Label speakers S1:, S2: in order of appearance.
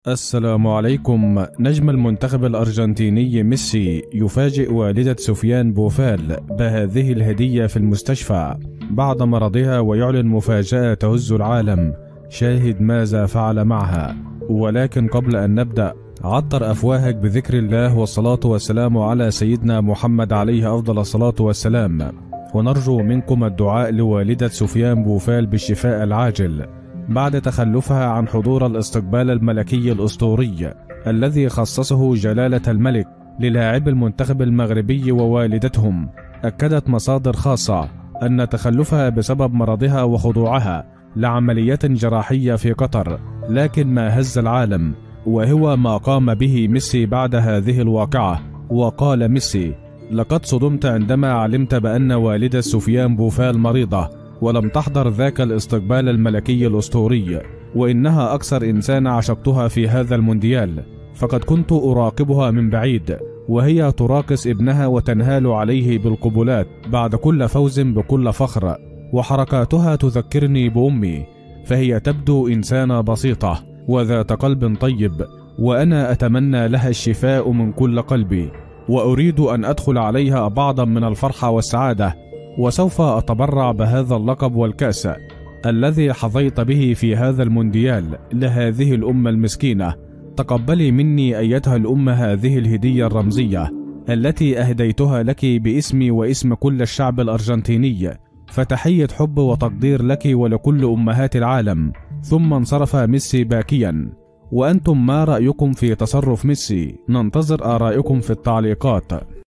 S1: السلام عليكم. نجم المنتخب الأرجنتيني ميسي يفاجئ والدة سفيان بوفال بهذه الهدية في المستشفى بعد مرضها، ويعلن مفاجأة تهز العالم. شاهد ماذا فعل معها. ولكن قبل أن نبدأ، عطر أفواهك بذكر الله والصلاة والسلام على سيدنا محمد عليه أفضل الصلاة والسلام، ونرجو منكم الدعاء لوالدة سفيان بوفال بالشفاء العاجل بعد تخلفها عن حضور الاستقبال الملكي الأسطوري الذي خصصه جلالة الملك للاعب المنتخب المغربي ووالدتهم. أكدت مصادر خاصة أن تخلفها بسبب مرضها وخضوعها لعمليات جراحية في قطر، لكن ما هز العالم وهو ما قام به ميسي بعد هذه الواقعة. وقال ميسي: لقد صدمت عندما علمت بأن والدة سفيان بوفال مريضة ولم تحضر ذاك الاستقبال الملكي الأسطوري، وإنها أكثر إنسان عشقتها في هذا المونديال، فقد كنت أراقبها من بعيد وهي تراقص ابنها وتنهال عليه بالقبلات بعد كل فوز بكل فخر، وحركاتها تذكرني بأمي، فهي تبدو إنسانة بسيطة وذات قلب طيب، وأنا أتمنى لها الشفاء من كل قلبي، وأريد أن أدخل عليها بعضا من الفرحة والسعادة، وسوف أتبرع بهذا اللقب والكأس الذي حظيت به في هذا المونديال لهذه الأمة المسكينة. تقبلي مني أيتها الأمة هذه الهدية الرمزية التي أهديتها لك باسمي واسم كل الشعب الأرجنتيني، فتحية حب وتقدير لك ولكل أمهات العالم. ثم انصرف ميسي باكيا. وأنتم ما رأيكم في تصرف ميسي؟ ننتظر آرائكم في التعليقات.